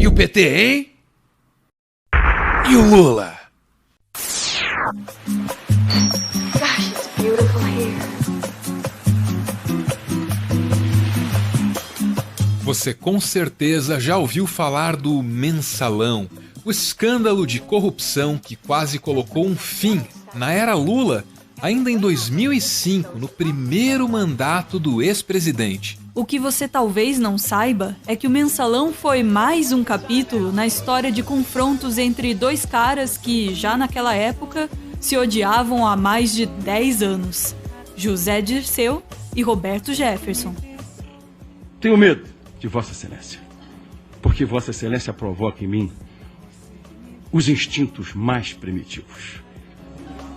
E o PT, hein? E o Lula? Gosh, it's beautiful here. Você com certeza já ouviu falar do Mensalão, o escândalo de corrupção que quase colocou um fim na era Lula, ainda em 2005, no primeiro mandato do ex-presidente. O que você talvez não saiba é que o Mensalão foi mais um capítulo na história de confrontos entre dois caras que, já naquela época, se odiavam há mais de 10 anos. José Dirceu e Roberto Jefferson. Tenho medo de Vossa Excelência, porque Vossa Excelência provoca em mim os instintos mais primitivos.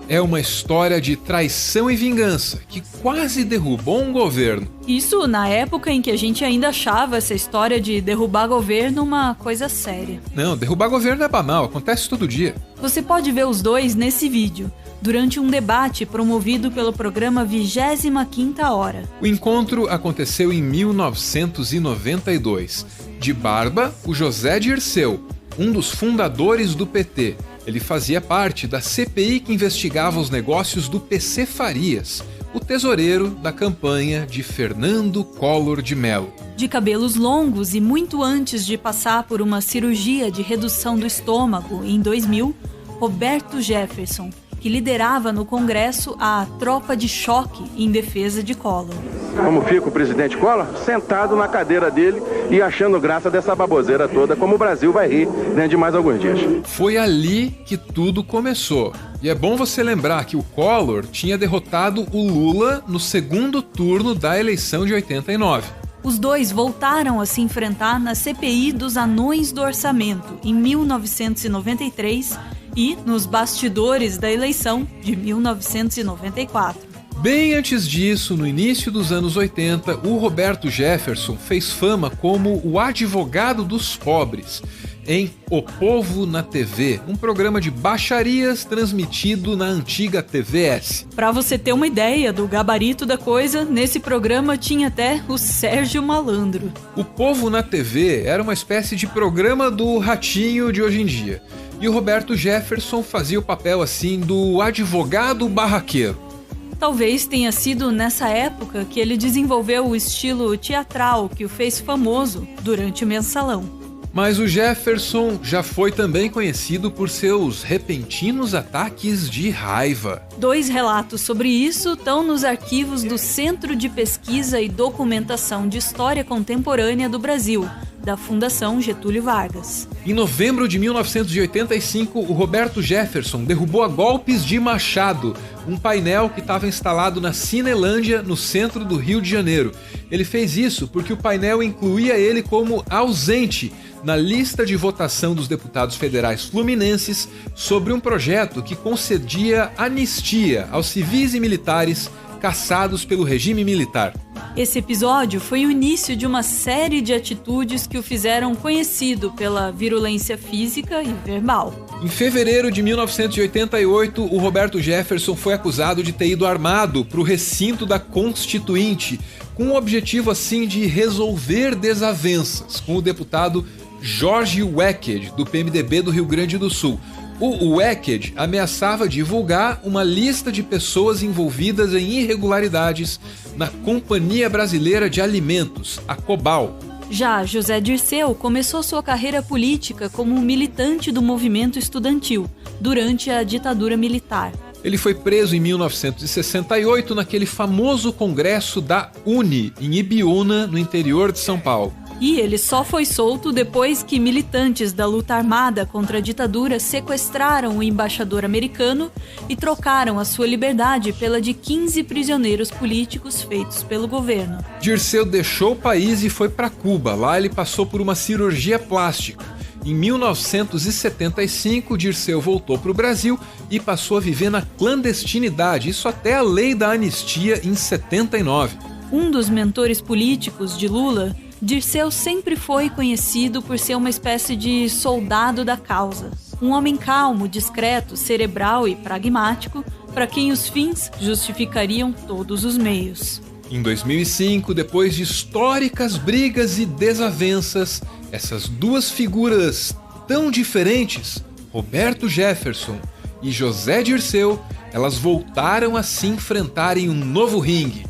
É uma história de traição e vingança que quase derrubou um governo. Isso na época em que a gente ainda achava essa história de derrubar governo uma coisa séria. Não, derrubar governo é banal, acontece todo dia. Você pode ver os dois nesse vídeo, durante um debate promovido pelo programa 25ª Hora. O encontro aconteceu em 1992. De barba, o José Dirceu, um dos fundadores do PT. Ele fazia parte da CPI que investigava os negócios do PC Farias, o tesoureiro da campanha de Fernando Collor de Mello. De cabelos longos e muito antes de passar por uma cirurgia de redução do estômago em 2000, Roberto Jefferson, que liderava no Congresso a tropa de choque em defesa de Collor. Como fica o presidente Collor? Sentado na cadeira dele e achando graça dessa baboseira toda, como o Brasil vai rir dentro de mais alguns dias. Foi ali que tudo começou. E é bom você lembrar que o Collor tinha derrotado o Lula no segundo turno da eleição de 89. Os dois voltaram a se enfrentar na CPI dos Anões do Orçamento em 1993 e nos bastidores da eleição de 1994. Bem antes disso, no início dos anos 80, o Roberto Jefferson fez fama como o advogado dos pobres em O Povo na TV, um programa de baixarias transmitido na antiga TVS. Para você ter uma ideia do gabarito da coisa, nesse programa tinha até o Sérgio Malandro. O Povo na TV era uma espécie de programa do Ratinho de hoje em dia. E o Roberto Jefferson fazia o papel assim do advogado barraqueiro. Talvez tenha sido nessa época que ele desenvolveu o estilo teatral que o fez famoso durante o Mensalão. Mas o Jefferson já foi também conhecido por seus repentinos ataques de raiva. 2 relatos sobre isso estão nos arquivos do Centro de Pesquisa e Documentação de História Contemporânea do Brasil, da Fundação Getúlio Vargas. Em novembro de 1985, o Roberto Jefferson derrubou a golpes de machado um painel que estava instalado na Cinelândia, no centro do Rio de Janeiro. Ele fez isso porque o painel incluía ele como ausente na lista de votação dos deputados federais fluminenses sobre um projeto que concedia anistia aos civis e militares caçados pelo regime militar. Esse episódio foi o início de uma série de atitudes que o fizeram conhecido pela virulência física e verbal. Em fevereiro de 1988, o Roberto Jefferson foi acusado de ter ido armado para o recinto da Constituinte, com o objetivo assim de resolver desavenças com o deputado Jorge Wecked, do PMDB do Rio Grande do Sul. O Wecked ameaçava divulgar uma lista de pessoas envolvidas em irregularidades na Companhia Brasileira de Alimentos, a Cobal. Já José Dirceu começou sua carreira política como militante do movimento estudantil, durante a ditadura militar. Ele foi preso em 1968 naquele famoso congresso da UNE, em Ibiúna, no interior de São Paulo. E ele só foi solto depois que militantes da luta armada contra a ditadura sequestraram o embaixador americano e trocaram a sua liberdade pela de 15 prisioneiros políticos feitos pelo governo. Dirceu deixou o país e foi para Cuba. Lá ele passou por uma cirurgia plástica. Em 1975, Dirceu voltou para o Brasil e passou a viver na clandestinidade, isso até a lei da anistia em 79. Um dos mentores políticos de Lula, Dirceu sempre foi conhecido por ser uma espécie de soldado da causa. Um homem calmo, discreto, cerebral e pragmático, para quem os fins justificariam todos os meios. Em 2005, depois de históricas brigas e desavenças, essas duas figuras tão diferentes, Roberto Jefferson e José Dirceu, elas voltaram a se enfrentar em um novo ringue,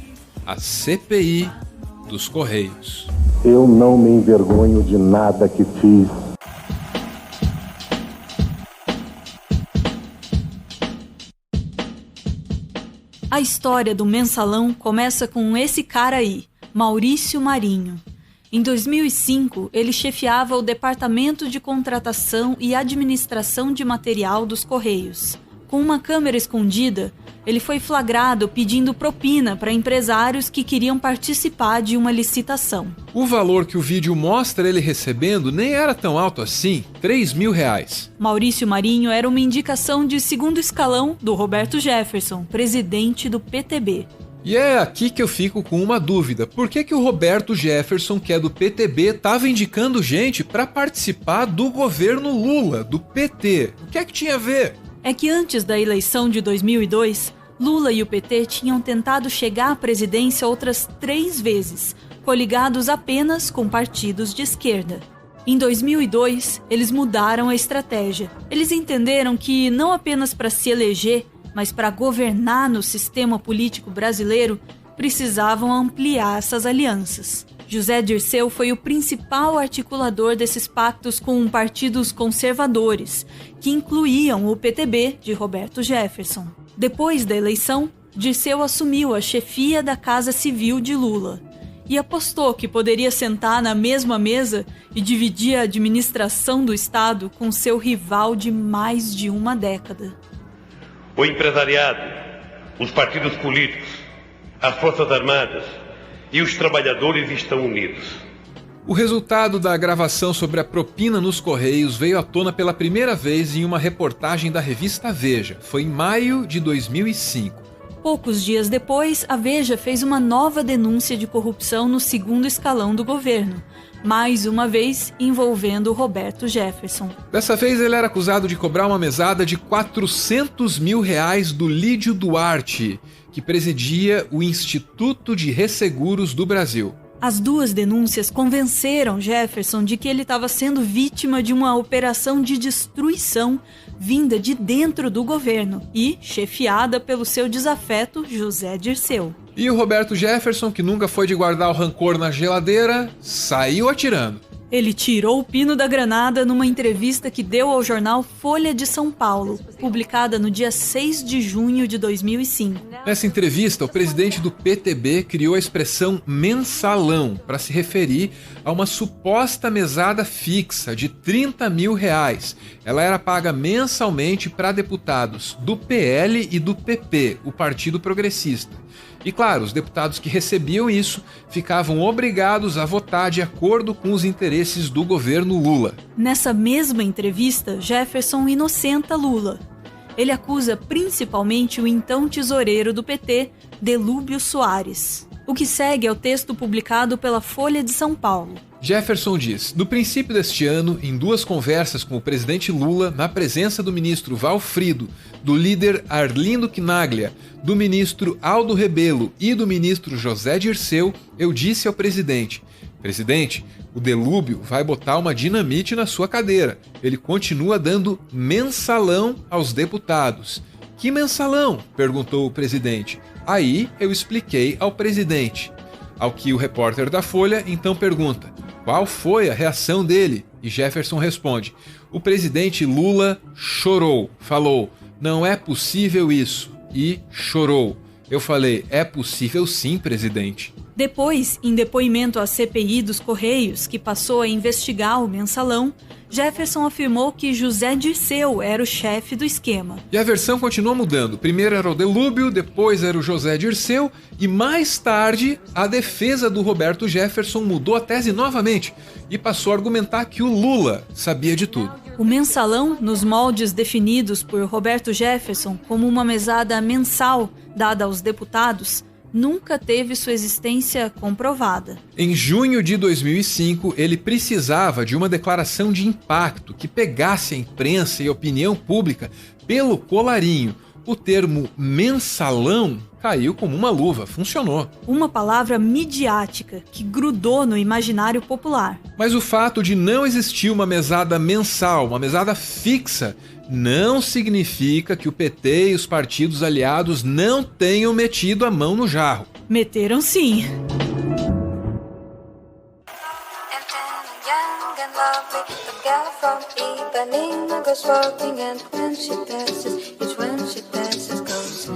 a CPI dos Correios. Eu não me envergonho de nada que fiz. A história do Mensalão começa com esse cara aí, Maurício Marinho. Em 2005, ele chefiava o Departamento de Contratação e Administração de Material dos Correios. Com uma câmera escondida, ele foi flagrado pedindo propina para empresários que queriam participar de uma licitação. O valor que o vídeo mostra ele recebendo nem era tão alto assim, R$3.000. Maurício Marinho era uma indicação de segundo escalão do Roberto Jefferson, presidente do PTB. E é aqui que eu fico com uma dúvida. Por que o Roberto Jefferson, que é do PTB, estava indicando gente para participar do governo Lula, do PT? O que é que tinha a ver? É que antes da eleição de 2002, Lula e o PT tinham tentado chegar à presidência outras 3 vezes, coligados apenas com partidos de esquerda. Em 2002, eles mudaram a estratégia. Eles entenderam que não apenas para se eleger, mas para governar no sistema político brasileiro, precisavam ampliar essas alianças. José Dirceu foi o principal articulador desses pactos com partidos conservadores, que incluíam o PTB de Roberto Jefferson. Depois da eleição, Dirceu assumiu a chefia da Casa Civil de Lula e apostou que poderia sentar na mesma mesa e dividir a administração do Estado com seu rival de mais de uma década. O empresariado, os partidos políticos, as Forças Armadas e os trabalhadores estão unidos. O resultado da gravação sobre a propina nos Correios veio à tona pela primeira vez em uma reportagem da revista Veja. Foi em maio de 2005. Poucos dias depois, a Veja fez uma nova denúncia de corrupção no segundo escalão do governo, mais uma vez envolvendo Roberto Jefferson. Dessa vez ele era acusado de cobrar uma mesada de R$400 mil do Lídio Duarte, que presidia o Instituto de Resseguros do Brasil. As duas denúncias convenceram Jefferson de que ele estava sendo vítima de uma operação de destruição vinda de dentro do governo e chefiada pelo seu desafeto José Dirceu. E o Roberto Jefferson, que nunca foi de guardar o rancor na geladeira, saiu atirando. Ele tirou o pino da granada numa entrevista que deu ao jornal Folha de São Paulo, publicada no dia 6 de junho de 2005. Nessa entrevista, o presidente do PTB criou a expressão mensalão para se referir a uma suposta mesada fixa de R$30 mil. Ela era paga mensalmente para deputados do PL e do PP, o Partido Progressista. E claro, os deputados que recebiam isso ficavam obrigados a votar de acordo com os interesses do governo Lula. Nessa mesma entrevista, Jefferson inocenta Lula. Ele acusa principalmente o então tesoureiro do PT, Delúbio Soares. O que segue é o texto publicado pela Folha de São Paulo. Jefferson diz: no princípio deste ano, em 2 conversas com o presidente Lula, na presença do ministro Valfrido, do líder Arlindo Quinaglia, do ministro Aldo Rebelo e do ministro José Dirceu, eu disse ao presidente: presidente, o Delúbio vai botar uma dinamite na sua cadeira. Ele continua dando mensalão aos deputados. Que mensalão? Perguntou o presidente. Aí eu expliquei ao presidente. Ao que o repórter da Folha então pergunta: qual foi a reação dele? E Jefferson responde: o presidente Lula chorou, falou, não é possível isso, e chorou. Eu falei, é possível sim, presidente. Depois, em depoimento à CPI dos Correios, que passou a investigar o mensalão, Jefferson afirmou que José Dirceu era o chefe do esquema. E a versão continuou mudando. Primeiro era o Delúbio, depois era o José Dirceu e mais tarde a defesa do Roberto Jefferson mudou a tese novamente e passou a argumentar que o Lula sabia de tudo. O mensalão, nos moldes definidos por Roberto Jefferson como uma mesada mensal dada aos deputados, nunca teve sua existência comprovada. Em junho de 2005, ele precisava de uma declaração de impacto que pegasse a imprensa e a opinião pública pelo colarinho. o termo mensalão caiu como uma luva, funcionou. Uma palavra midiática que grudou no imaginário popular. Mas o fato de não existir uma mesada mensal, uma mesada fixa, não significa que o PT e os partidos aliados não tenham metido a mão no jarro. Meteram sim.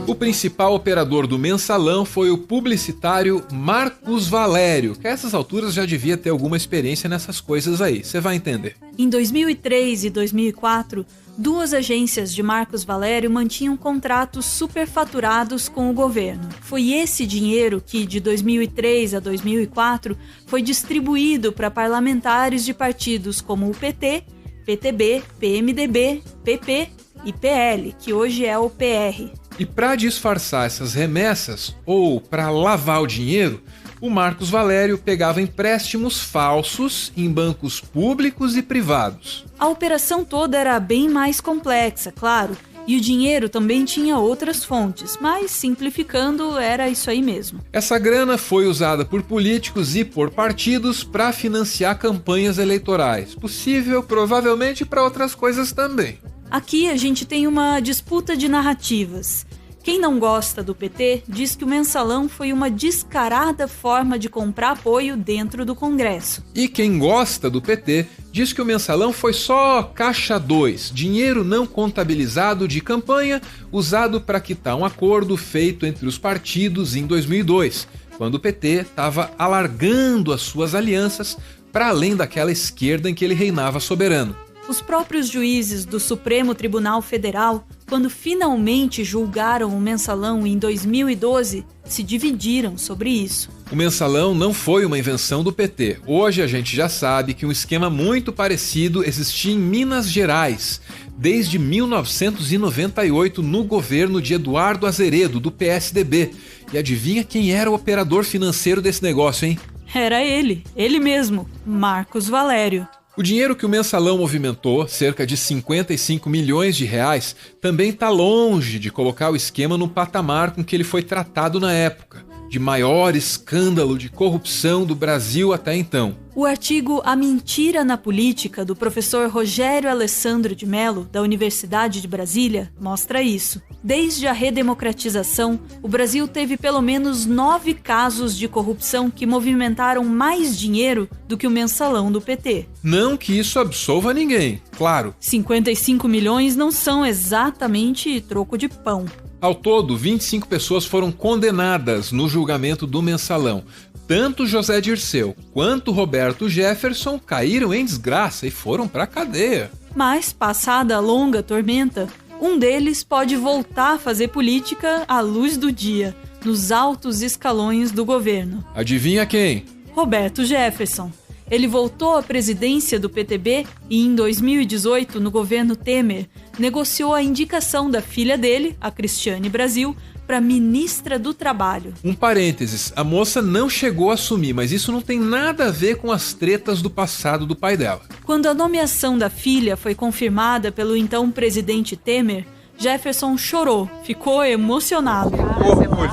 O principal operador do mensalão foi o publicitário Marcos Valério, que a essas alturas já devia ter alguma experiência nessas coisas aí, você vai entender. Em 2003 e 2004, duas agências de Marcos Valério mantinham contratos superfaturados com o governo. Foi esse dinheiro que, de 2003 a 2004, foi distribuído para parlamentares de partidos como o PT, PTB, PMDB, PP e PL, que hoje é o PR. E para disfarçar essas remessas, ou para lavar o dinheiro, o Marcos Valério pegava empréstimos falsos em bancos públicos e privados. A operação toda era bem mais complexa, claro, e o dinheiro também tinha outras fontes, mas simplificando era isso aí mesmo. Essa grana foi usada por políticos e por partidos para financiar campanhas eleitorais. Possível, provavelmente, para outras coisas também. Aqui a gente tem uma disputa de narrativas. Quem não gosta do PT diz que o mensalão foi uma descarada forma de comprar apoio dentro do Congresso. E quem gosta do PT diz que o mensalão foi só caixa 2, dinheiro não contabilizado de campanha usado para quitar um acordo feito entre os partidos em 2002, quando o PT estava alargando as suas alianças para além daquela esquerda em que ele reinava soberano. Os próprios juízes do Supremo Tribunal Federal, quando finalmente julgaram o mensalão em 2012, se dividiram sobre isso. O mensalão não foi uma invenção do PT. Hoje a gente já sabe que um esquema muito parecido existia em Minas Gerais, desde 1998, no governo de Eduardo Azeredo, do PSDB. E adivinha quem era o operador financeiro desse negócio, hein? Era ele mesmo, Marcos Valério. O dinheiro que o mensalão movimentou, cerca de 55 milhões de reais, também está longe de colocar o esquema no patamar com que ele foi tratado na época, de maior escândalo de corrupção do Brasil até então. O artigo A Mentira na Política, do professor Rogério Alessandro de Mello, da Universidade de Brasília, mostra isso. Desde a redemocratização, o Brasil teve pelo menos 9 casos de corrupção que movimentaram mais dinheiro do que o mensalão do PT. Não que isso absolva ninguém, claro. 55 milhões não são exatamente troco de pão. Ao todo, 25 pessoas foram condenadas no julgamento do mensalão. Tanto José Dirceu quanto Roberto Jefferson caíram em desgraça e foram para a cadeia. Mas, passada a longa tormenta, um deles pode voltar a fazer política à luz do dia, nos altos escalões do governo. Adivinha quem? Roberto Jefferson. Ele voltou à presidência do PTB e, em 2018, no governo Temer, negociou a indicação da filha dele, a Cristiane Brasil, para ministra do Trabalho. Um parênteses, a moça não chegou a assumir, mas isso não tem nada a ver com as tretas do passado do pai dela. Quando a nomeação da filha foi confirmada pelo então presidente Temer, Jefferson chorou, ficou emocionado. Orgulho.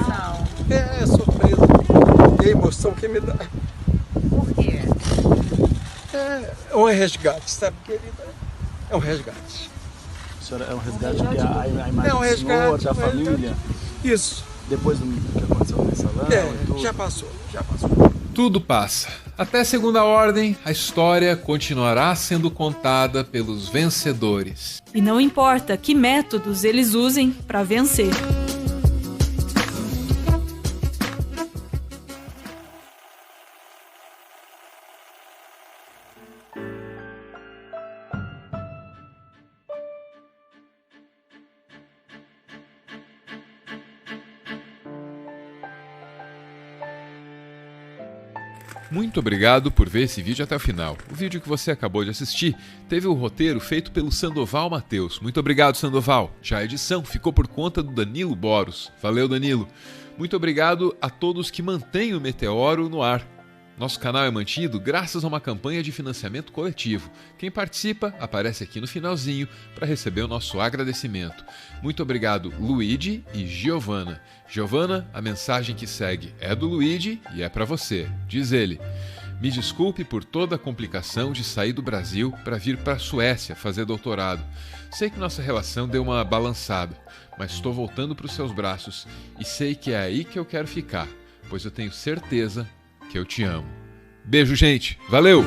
É surpresa. E a emoção que me dá. Por quê? É um resgate, sabe, querida? É um resgate. A senhora é um resgate que a imagem é um resgate, do senhor, da família? Isso. Depois do que aconteceu no mensalão? Já passou. Tudo passa. Até segunda ordem, a história continuará sendo contada pelos vencedores. E não importa que métodos eles usem para vencer. Muito obrigado por ver esse vídeo até o final. O vídeo que você acabou de assistir teve o roteiro feito pelo Sandoval Mateus. Muito obrigado, Sandoval. Já a edição ficou por conta do Danilo Boros. Valeu, Danilo. Muito obrigado a todos que mantêm o Meteoro no ar. Nosso canal é mantido graças a uma campanha de financiamento coletivo. Quem participa aparece aqui no finalzinho para receber o nosso agradecimento. Muito obrigado, Luigi e Giovana. Giovana, a mensagem que segue é do Luigi e é para você. Diz ele: me desculpe por toda a complicação de sair do Brasil para vir para a Suécia fazer doutorado. Sei que nossa relação deu uma balançada, mas estou voltando para os seus braços e sei que é aí que eu quero ficar, pois eu tenho certeza que eu te amo. Beijo, gente. Valeu!